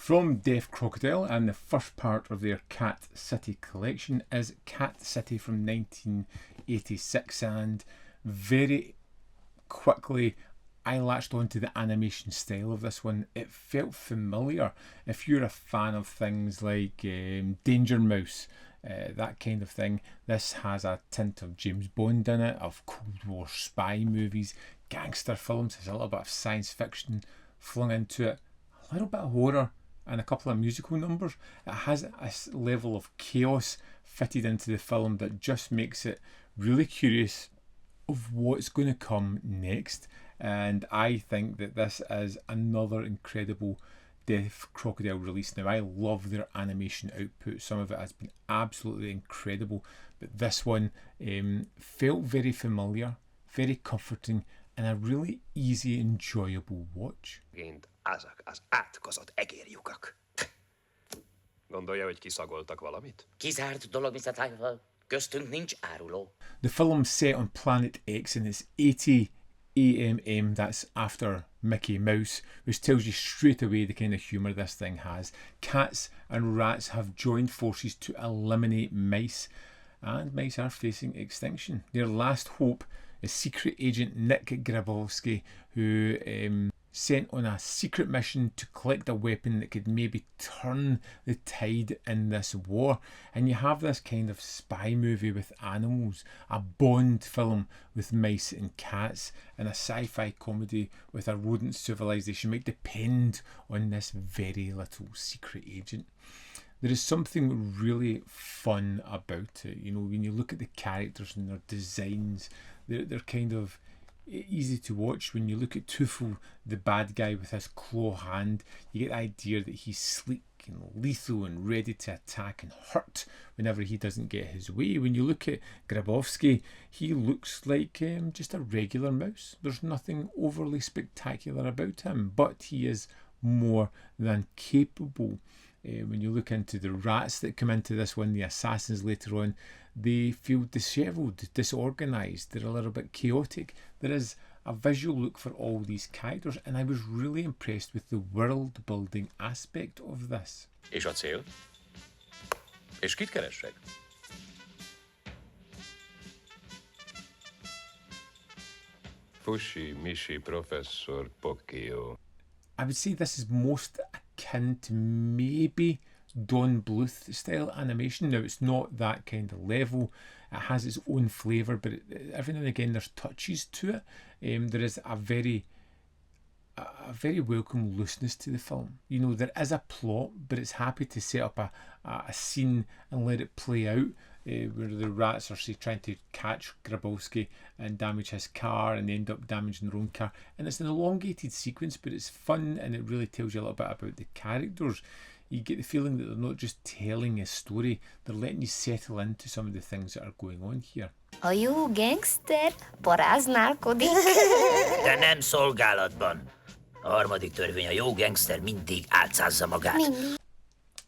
From Deaf Crocodile, and the first part of their Cat City collection is Cat City from 1986, and very quickly I latched onto the animation style of this one. It felt familiar. If you're a fan of things like Danger Mouse, that kind of thing, this has a tint of James Bond in it, of Cold War spy movies, gangster films. There's a little bit of science fiction flung into it, a little bit of horror, and a couple of musical numbers. It has a level of chaos fitted into the film that just makes it really curious of what's going to come next. And I think that this is another incredible Deaf Crocodile release. Now, I love their animation output. Some of it has been absolutely incredible, but this one felt very familiar, very comforting, and a really easy, enjoyable watch. Azok az átkozott egérlyukak. Gondolja, hogy kiszagoltak valamit? Kizárt dolog, Mr. Typhoon. Köztünk nincs áruló. The film's set on Planet X and it's 80 AMM, that's after Mickey Mouse, which tells you straight away the kind of humour this thing has. Cats and rats have joined forces to eliminate mice, and mice are facing extinction. Their last hope is secret agent Nick Grabovsky, who sent on a secret mission to collect a weapon that could maybe turn the tide in this war. And you have this kind of spy movie with animals, a Bond film with mice and cats, and a sci-fi comedy with a rodent civilization might depend on this very little secret agent. There is something really fun about it. You know, when you look at the characters and their designs, they're kind of easy to watch. When you look at Tufel, the bad guy with his claw hand, you get the idea that he's sleek and lethal and ready to attack and hurt whenever he doesn't get his way. When you look at Grabovsky, he looks like just a regular mouse. There's nothing overly spectacular about him, but he is more than capable. When you look into the rats that come into this one, the assassins later on, they feel dishevelled, disorganised, they're a little bit chaotic. There is a visual look for all these characters, and I was really impressed with the world building aspect of this. És a cél? És kit keressek? Fushi, Mishi, Professor Pocchio. I would say this is most akin to maybe Don Bluth style animation. Now, it's not that kind of level. It has its own flavour, but every now and again there's touches to it. There is a very welcome looseness to the film. You know, there is a plot, but it's happy to set up a scene and let it play out, where the rats are, say, trying to catch Grabowski and damage his car, and they end up damaging their own car. And it's an elongated sequence, but it's fun, and it really tells you a little bit about the characters. You get the feeling that they're not just telling a story, they're letting you settle into some of the things that are going on here. A jó gangster paráználkodik. De nem szolgálatban. A harmadik törvény, a jó gangster mindig álcázza magát.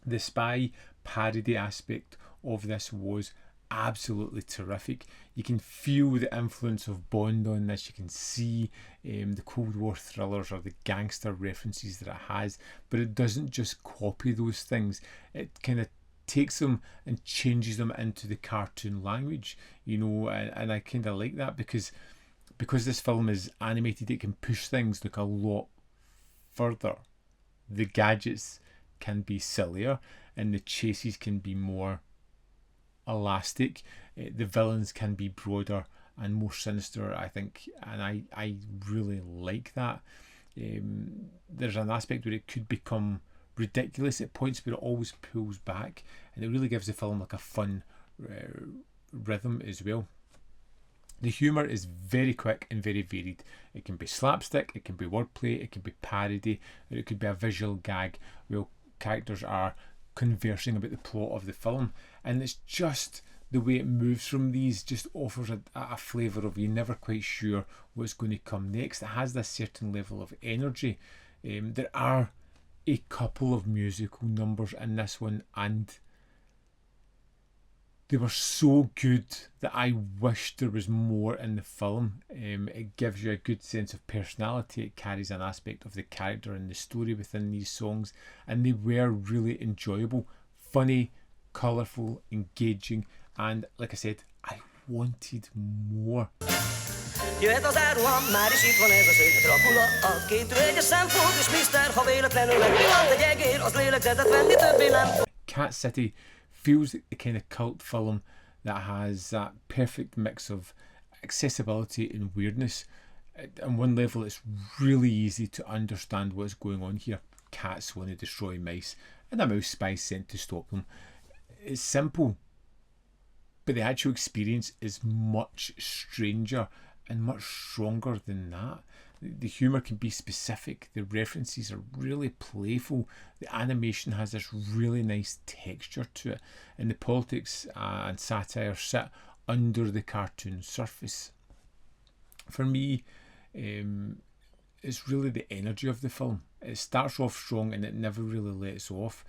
The spy parody aspect of this was absolutely terrific. You can feel the influence of Bond on this. You can see the Cold War thrillers or the gangster references that it has, but it doesn't just copy those things. It kind of takes them and changes them into the cartoon language, you know, and I kind of like that because this film is animated, it can push things like a lot further. The gadgets can be sillier and the chases can be more elastic. The villains can be broader and more sinister, I think, and I really like that. There's an aspect where it could become ridiculous at points, but it always pulls back, and it really gives the film like a fun rhythm as well. The humour is very quick and very varied. It can be slapstick, it can be wordplay, it can be parody, or it could be a visual gag where characters are conversing about the plot of the film, and it's just the way it moves from these just offers a flavour of you're never quite sure what's going to come next. It has this certain level of energy. There are a couple of musical numbers in this one, and They were so good that I wished there was more in the film. It gives you a good sense of personality. It carries an aspect of the character and the story within these songs, and they were really enjoyable, funny, colourful, engaging, and like I said, I wanted more. Jöhet az áruham, már is itt van ez a szép Dracula. A két üveges szemfolt és Mr. Ha véletlenül megpillant egy egér, az lélegzetet venni többé nem. Cat City feels like the kind of cult film that has that perfect mix of accessibility and weirdness. On one level, it's really easy to understand what's going on here. Cats want to destroy mice, and a mouse spy is sent to stop them. It's simple, but the actual experience is much stranger and much stronger than that. The humour can be specific, the references are really playful, the animation has this really nice texture to it, and the politics and satire sit under the cartoon surface. For me, it's really the energy of the film. It starts off strong and it never really lets off.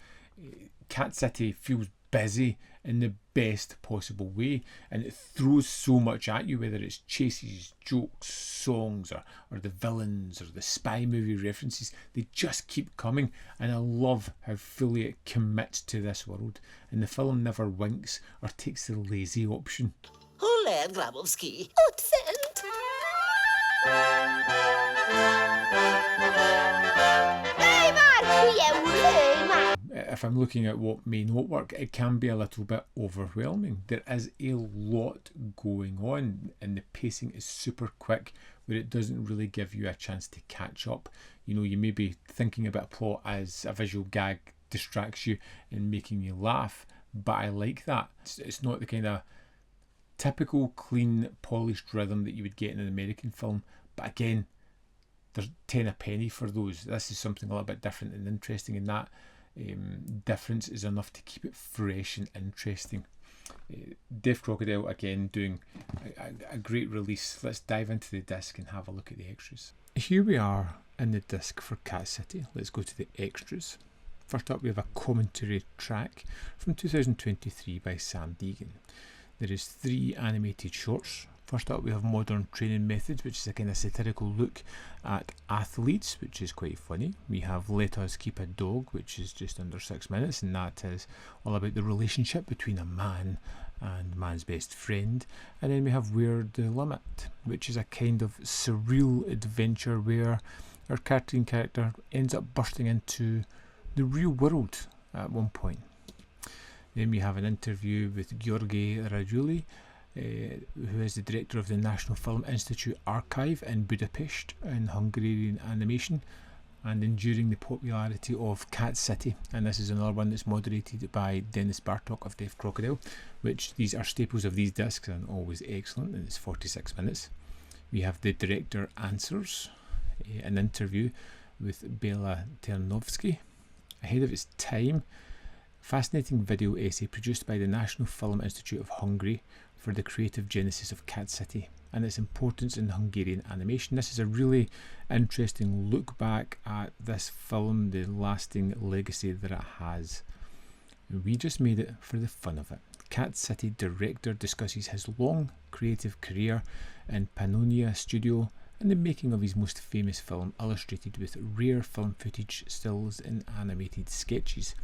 Cat City feels busy in the best possible way, and it throws so much at you, whether it's chases, jokes, songs, or the villains or the spy movie references. They just keep coming, and I love how fully it commits to this world, and the film never winks or takes the lazy option. Hol lehet Grabovsky? Ott fent. Hölj már, hülye úr, hölj már! If I'm looking at what may not work, it can be a little bit overwhelming. There is a lot going on, and the pacing is super quick, where it doesn't really give you a chance to catch up. You know, you may be thinking about a plot as a visual gag distracts you and making you laugh, but I like that. It's not the kind of typical, clean, polished rhythm that you would get in an American film, but again, there's 10 a penny for those. This is something a little bit different and interesting, and that difference is enough to keep it fresh and interesting. Deaf Crocodile again doing a great release. Let's dive into the disc and have a look at the extras. Here we are in the disc for Cat City. Let's go to the extras. First up, we have a commentary track from 2023 by Sam Deegan. There is 3 animated shorts. First up, we have Modern Training Methods, which is a kind of satirical look at athletes, which is quite funny. We have Let Us Keep a Dog, which is just under 6 minutes, and that is all about the relationship between a man and man's best friend. And then we have Where the Limit, which is a kind of surreal adventure where our cartoon character ends up bursting into the real world at one point. Then we have an interview with Gheorghe Rajuli, who is the director of the National Film Institute Archive in Budapest in Hungarian animation, and enduring the popularity of Cat City. And this is another one that's moderated by Denis Bartok of Deaf Crocodile, which these are staples of these discs and always excellent, and it's 46 minutes. We have the director answers, an interview with Béla Ternovszky, ahead of its time. Fascinating video essay produced by the National Film Institute of Hungary for the creative genesis of Cat City and its importance in Hungarian animation. This is a really interesting look back at this film, the lasting legacy that it has. We just made it for the fun of it. Cat City director discusses his long creative career in Pannonia Studio and the making of his most famous film, illustrated with rare film footage, stills and animated sketches.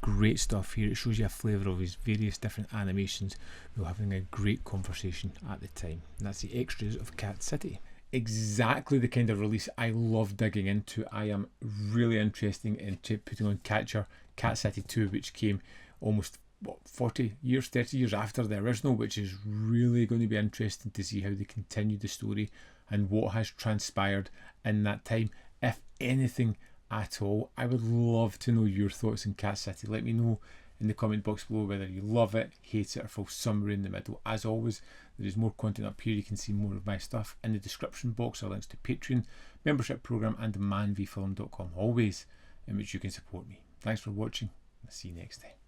Great stuff here. It shows you a flavour of his various different animations. We were having a great conversation at the time. And that's the extras of Cat City. Exactly the kind of release I love digging into. I am really interested in putting on Cat City 2, which came almost 30 years after the original, which is really going to be interesting to see how they continue the story and what has transpired in that time, if anything at all. I would love to know your thoughts on Cat City. Let me know in the comment box below whether you love it, hate it, or fall somewhere in the middle. As always, there is more content up here. You can see more of my stuff in the description box, or links to Patreon, membership program, and manvfilm.com, always in which you can support me. Thanks for watching. I'll see you next time.